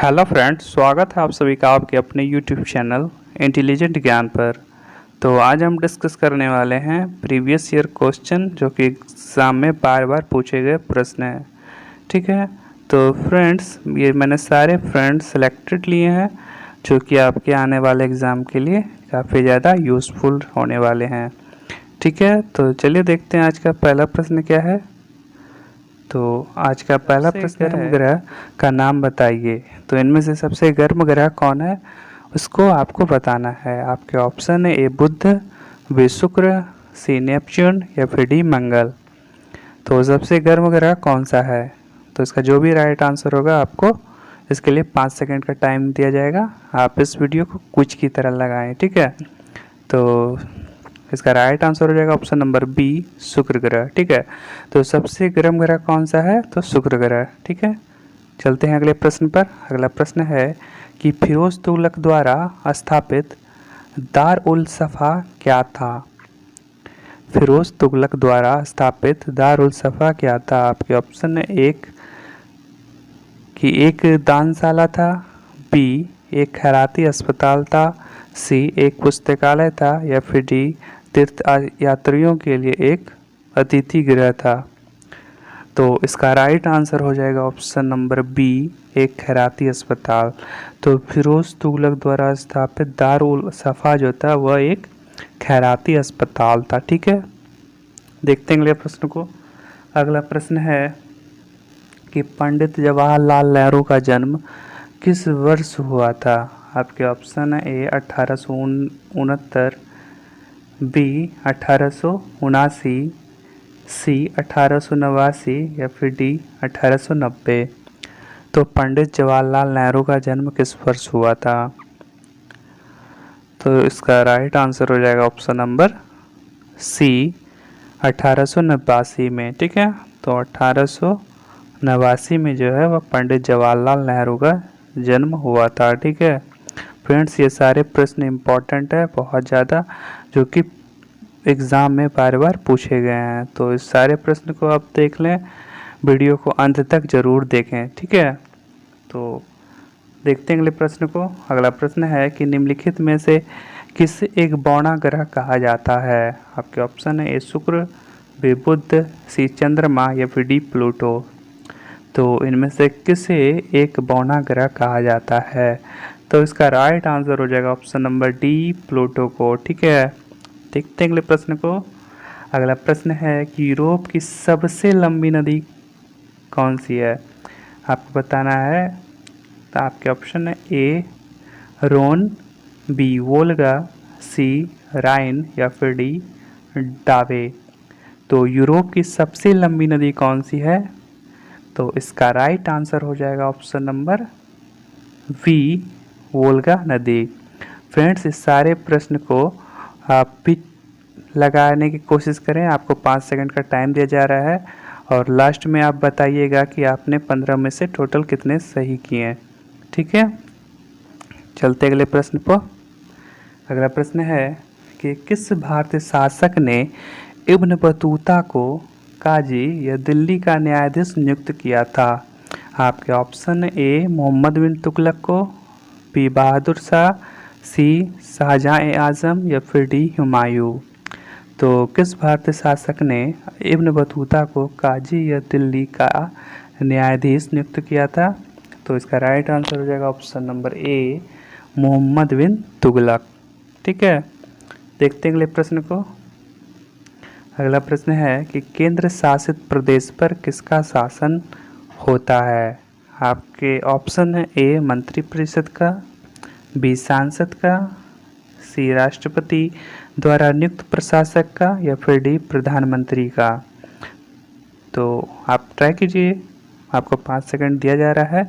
Hello friends, स्वागत है आप सभी का आपके अपने यूट्यूब चैनल इंटेलिजेंट ज्ञान पर। तो आज हम डिस्कस करने वाले हैं प्रीवियस ईयर क्वेश्चन जो कि एग्ज़ाम में बार बार पूछे गए प्रश्न हैं। ठीक है, तो फ्रेंड्स ये मैंने सारे फ्रेंड्स सेलेक्टेड लिए हैं जो कि आपके आने वाले एग्ज़ाम के लिए काफ़ी ज़्यादा यूज़फुल होने वाले हैं। ठीक है, तो चलिए देखते हैं आज का पहला प्रश्न क्या है। तो आज का पहला प्रश्न है, गर्म ग्रह का नाम बताइए। तो इनमें से सबसे गर्म ग्रह कौन है उसको आपको बताना है। आपके ऑप्शन है ए बुध, बी शुक्र, सी नेपच्यून या फिर डी मंगल। तो सबसे गर्म ग्रह कौन सा है, तो इसका जो भी राइट आंसर होगा आपको इसके लिए 5 सेकंड का टाइम दिया जाएगा। आप इस वीडियो को क्विज की तरह लगाएं। ठीक है, तो इसका राइट आंसर हो जाएगा ऑप्शन नंबर बी, शुक्र ग्रह। ठीक है, तो सबसे गर्म ग्रह कौन सा है, तो शुक्र ग्रह। ठीक है, चलते हैं अगले प्रश्न पर। अगला प्रश्न है कि फिरोज तुगलक द्वारा स्थापित दार उल सफ़ा क्या था। फिरोज तुगलक द्वारा स्थापित दार उल सफ़ा क्या था। आपके ऑप्शन है एक दानशाला था, बी एक खैराती अस्पताल था, सी एक पुस्तकालय था या फिर डी तीर्थ यात्रियों के लिए एक अतिथि गृह था। तो इसका राइट आंसर हो जाएगा ऑप्शन नंबर बी, एक खैराती अस्पताल। तो फिरोज तुगलक द्वारा स्थापित दार उल सफ़ा जो था वह एक खैराती अस्पताल था। ठीक है, देखते हैं अगले प्रश्न को। अगला प्रश्न है कि पंडित जवाहरलाल नेहरू का जन्म किस वर्ष हुआ था। आपके ऑप्शन है ए 1869, बी 1879, सी 1889 या फिर डी 1890। तो पंडित जवाहरलाल नेहरू का जन्म किस वर्ष हुआ था, तो इसका राइट आंसर हो जाएगा ऑप्शन नंबर सी, 1889 में। ठीक है, तो 1889 में जो है वह पंडित जवाहरलाल नेहरू का जन्म हुआ था। ठीक है फ्रेंड्स, ये सारे प्रश्न इम्पॉर्टेंट है बहुत ज़्यादा, जो कि एग्ज़ाम में बार बार पूछे गए हैं। तो इस सारे प्रश्न को आप देख लें, वीडियो को अंत तक ज़रूर देखें। ठीक है, तो देखते हैं अगले प्रश्न को। अगला प्रश्न है कि निम्नलिखित में से किस एक बौना ग्रह कहा जाता है। आपके ऑप्शन है ए शुक्र, बी बुध, सी चंद्रमा या फिर डी प्लूटो। तो इनमें से किसे एक बौना ग्रह कहा जाता है, तो इसका राइट आंसर हो जाएगा ऑप्शन नंबर डी, प्लूटो को। ठीक है, देखते हैं अगले प्रश्न को। अगला प्रश्न है कि यूरोप की सबसे लंबी नदी कौन सी है। आपको बताना है, तो आपके ऑप्शन है ए रोन, बी वोल्गा, सी राइन या फिर डी डावे। तो यूरोप की सबसे लंबी नदी कौन सी है, तो इसका राइट आंसर हो जाएगा ऑप्शन नंबर वी, वोल्गा नदी। फ्रेंड्स, इस सारे प्रश्न को आप भी लगाने की कोशिश करें। आपको 5 सेकंड का टाइम दिया जा रहा है और लास्ट में आप बताइएगा कि आपने 15 में से टोटल कितने सही किए हैं। ठीक है, चलते अगले प्रश्न पर। अगला प्रश्न है कि किस भारतीय शासक ने इब्न बतूता को काजी या दिल्ली का न्यायाधीश नियुक्त किया था। आपके ऑप्शन ए मोहम्मद बिन तुगलक को, बी बहादुर शाह, सी शाहजहां आजम या फिर डी हुमायूं। तो किस भारतीय शासक ने इब्न बतूता को काजी या दिल्ली का न्यायाधीश नियुक्त किया था, तो इसका राइट आंसर हो जाएगा ऑप्शन नंबर ए, मोहम्मद बिन तुगलक। ठीक है, देखते हैं अगले प्रश्न को। अगला प्रश्न है कि केंद्र शासित प्रदेश पर किसका शासन होता है। आपके ऑप्शन है ए मंत्रिपरिषद का, बी सांसद का, सी राष्ट्रपति द्वारा नियुक्त प्रशासक का या फिर डी प्रधानमंत्री का। तो आप ट्राई कीजिए, आपको 5 सेकंड दिया जा रहा है।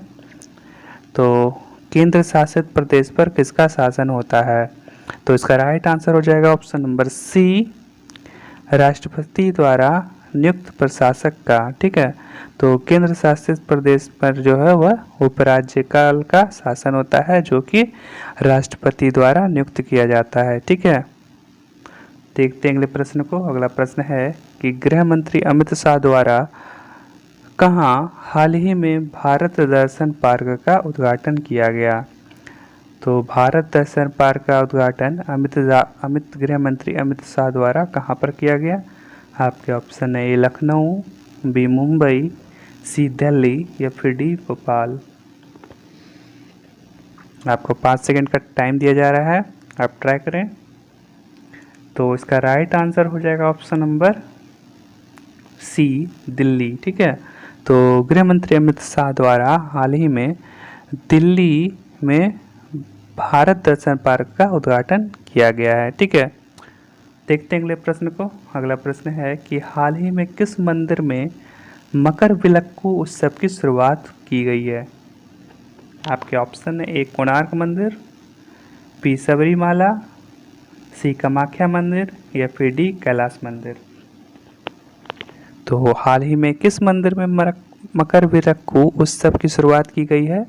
तो केंद्र शासित प्रदेश पर किसका शासन होता है, तो इसका राइट आंसर हो जाएगा ऑप्शन नंबर सी, राष्ट्रपति द्वारा नियुक्त प्रशासक का। ठीक है, तो केंद्र शासित प्रदेश पर जो है वह उपराज्यपाल का शासन होता है, जो कि राष्ट्रपति द्वारा नियुक्त किया जाता है। ठीक है, देखते हैं अगले प्रश्न को। अगला प्रश्न है कि गृह मंत्री अमित शाह द्वारा कहाँ हाल ही में भारत दर्शन पार्क का उद्घाटन किया गया? तो भारत दर्शन पार्क का उद्घाटन अमित गृह मंत्री अमित शाह द्वारा कहाँ पर किया गया? आपके ऑप्शन है ए लखनऊ, बी मुंबई, सी दिल्ली या फिर डी भोपाल। आपको 5 सेकंड का टाइम दिया जा रहा है, आप ट्राई करें। तो इसका राइट आंसर हो जाएगा ऑप्शन नंबर सी दिल्ली। ठीक है, तो गृह मंत्री अमित शाह द्वारा हाल ही में दिल्ली में भारत दर्शन पार्क का उद्घाटन किया गया है। ठीक है, देखते हैं अगले प्रश्न को। अगला प्रश्न है कि हाल ही में किस मंदिर में मकर विलक्कू उत्सव की शुरुआत की गई है? आपके ऑप्शन है ए कोणार्क मंदिर, बी सबरीमाला, सी कामाख्या मंदिर या फिर डी कैलाश मंदिर। तो हाल ही में किस मंदिर में मकर विलक्कू उत्सव की शुरुआत की गई है?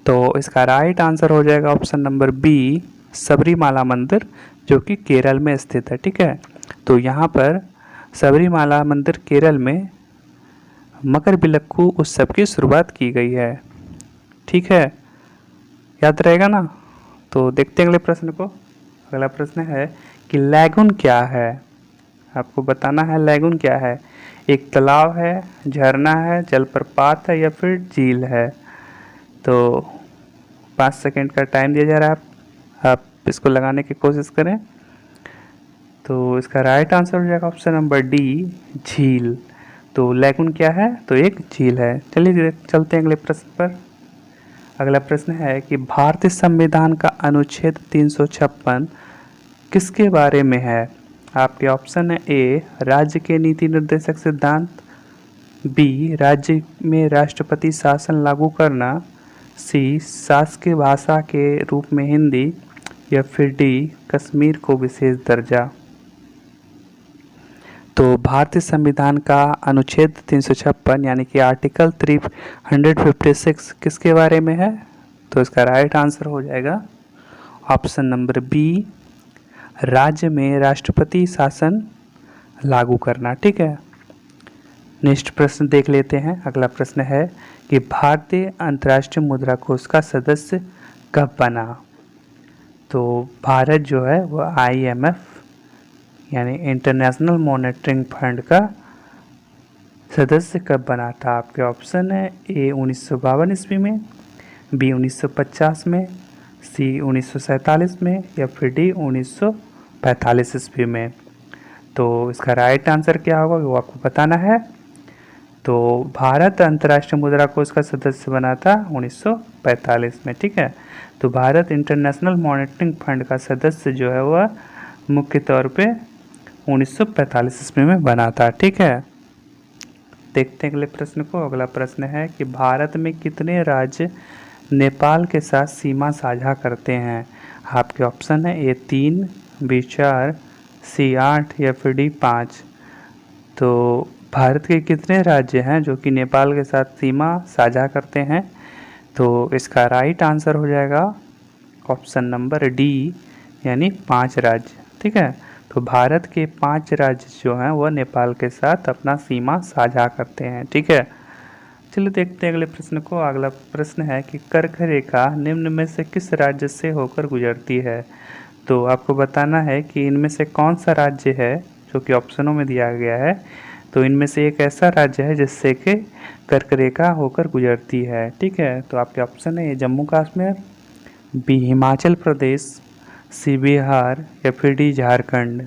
तो इसका राइट आंसर हो जाएगा ऑप्शन नंबर बी सबरीमाला मंदिर, जो कि केरल में स्थित है। ठीक है, तो यहाँ पर सबरीमाला मंदिर केरल में मकर विलक्कू उत्सव की शुरुआत की गई है। ठीक है, याद रहेगा ना? तो देखते हैं अगले प्रश्न को। अगला प्रश्न है कि लैगून क्या है? आपको बताना है लैगून क्या है। एक तालाब है, झरना है, जलप्रपात है या फिर झील है। तो 5 सेकंड का टाइम दिया जा रहा है, आप इसको लगाने की कोशिश करें। तो इसका राइट आंसर हो जाएगा ऑप्शन नंबर डी झील। तो लैगून क्या है? तो एक झील है। चलिए चलते हैं अगले प्रश्न पर। अगला प्रश्न है कि भारतीय संविधान का अनुच्छेद 356 किसके बारे में है? आपके ऑप्शन है ए राज्य के नीति निर्देशक सिद्धांत, बी राज्य में राष्ट्रपति शासन लागू करना, सी शासकीय भाषा के रूप में हिंदी या फिर डी कश्मीर को विशेष दर्जा। तो भारतीय संविधान का अनुच्छेद 356 यानी कि आर्टिकल 356 किसके बारे में है? तो इसका राइट आंसर हो जाएगा ऑप्शन नंबर बी राज्य में राष्ट्रपति शासन लागू करना। ठीक है, नेक्स्ट प्रश्न देख लेते हैं। अगला प्रश्न है कि भारतीय अंतर्राष्ट्रीय मुद्रा कोष का सदस्य कब बना? तो भारत जो है वह IMF यानी इंटरनेशनल मॉनेटरी फंड का सदस्य कब बना था? आपके ऑप्शन है ए 1952 ईस्वी में, बी 1950 में, सी 1947 में या फिर डी 1945 ईस्वी में। तो इसका राइट आंसर क्या होगा वो आपको बताना है। तो भारत अंतर्राष्ट्रीय मुद्रा कोष का सदस्य बना था 1945 में। ठीक है, तो भारत इंटरनेशनल मॉनेटरी फंड का सदस्य जो है वह मुख्य तौर पे 1945 ईस्वी में बना था। ठीक है, देखते हैं अगले प्रश्न को। अगला प्रश्न है कि भारत में कितने राज्य नेपाल के साथ सीमा साझा करते हैं? आपके ऑप्शन है ए 3, बी 4, सी 8 या फिर डी 5। तो भारत के कितने राज्य हैं जो कि नेपाल के साथ सीमा साझा करते हैं? तो इसका राइट आंसर हो जाएगा ऑप्शन नंबर डी यानी 5 राज्य। ठीक है, तो भारत के 5 राज्य जो हैं वह नेपाल के साथ अपना सीमा साझा करते हैं। ठीक है, चलिए देखते हैं अगले प्रश्न को। अगला प्रश्न है कि कर्क रेखा निम्न में से किस राज्य से होकर गुजरती है? तो आपको बताना है कि इनमें से कौन सा राज्य है जो कि ऑप्शनों में दिया गया है। तो इनमें से एक ऐसा राज्य है जिससे कि कर्क रेखा होकर गुजरती है। ठीक है, तो आपके ऑप्शन है जम्मू कश्मीर, बी हिमाचल प्रदेश, सी बिहार या फिर डी झारखंड।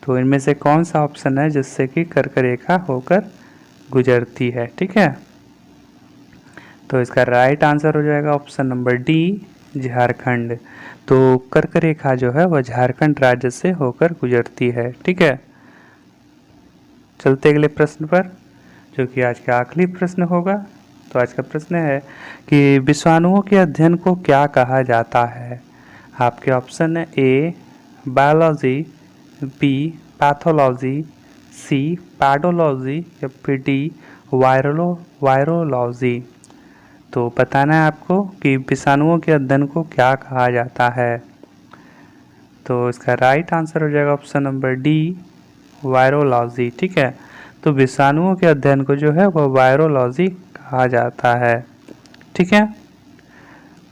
तो इनमें से कौन सा ऑप्शन है जिससे कि कर्क रेखा होकर गुजरती है? ठीक है, तो इसका राइट आंसर हो जाएगा ऑप्शन नंबर डी झारखंड। तो कर्क रेखा जो है वह झारखंड राज्य से होकर गुजरती है। ठीक है, चलते अगले प्रश्न पर जो कि आज का आखिरी प्रश्न होगा। तो आज का प्रश्न है कि विषाणुओं के अध्ययन को क्या कहा जाता है? आपके ऑप्शन है ए बायोलॉजी, बी पैथोलॉजी, सी पैडोलॉजी या फिर डी वायरोलॉजी। तो बताना है आपको कि विषाणुओं के अध्ययन को क्या कहा जाता है। तो इसका राइट आंसर हो जाएगा ऑप्शन नंबर डी वायरोलॉजी। ठीक है, तो विषाणुओं के अध्ययन को जो है वो वायरोलॉजी कहा जाता है। ठीक है।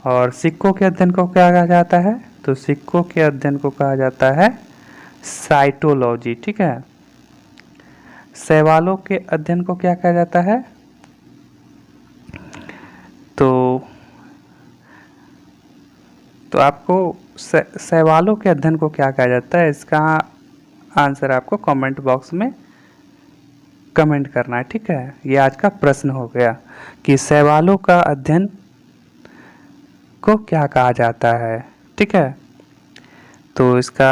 और सिक्कों के अध्ययन को क्या कहा जाता है? तो सिक्कों के अध्ययन को कहा जाता है साइटोलॉजी। ठीक है। शैवालों के अध्ययन को क्या कहा जाता है? तो आपको शैवालों के अध्ययन को क्या कहा जाता है, इसका आंसर आपको कमेंट बॉक्स में कमेंट करना है। ठीक है। ये आज का प्रश्न हो गया कि शैवालों का अध्ययन को क्या कहा जाता है। ठीक है। तो इसका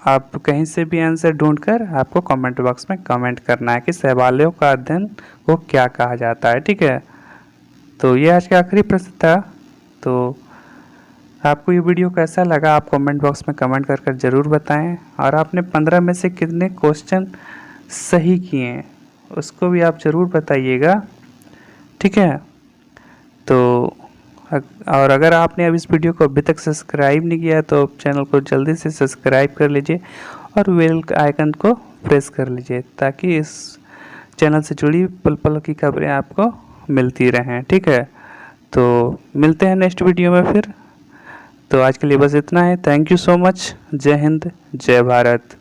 आप कहीं से भी आंसर ढूंढकर आपको कमेंट बॉक्स में कमेंट करना है कि शैवालों का अध्ययन को क्या कहा जाता है। ठीक है। तो ये आज का आखिरी प्रश्न था। तो आपको ये वीडियो कैसा लगा आप कमेंट बॉक्स में कमेंट कर ज़रूर बताएं, और आपने 15 में से कितने क्वेश्चन सही किए हैं उसको भी आप ज़रूर बताइएगा। ठीक है। तो और अगर आपने अब इस वीडियो को अभी तक सब्सक्राइब नहीं किया तो चैनल को जल्दी से सब्सक्राइब कर लीजिए और बेल आइकन को प्रेस कर लीजिए, ताकि इस चैनल से जुड़ी पल पल की खबरें आपको मिलती रहें। ठीक है। तो मिलते हैं नेक्स्ट वीडियो में फिर। तो आज के लिए बस इतना है। Thank you so much. जय हिंद, जय भारत।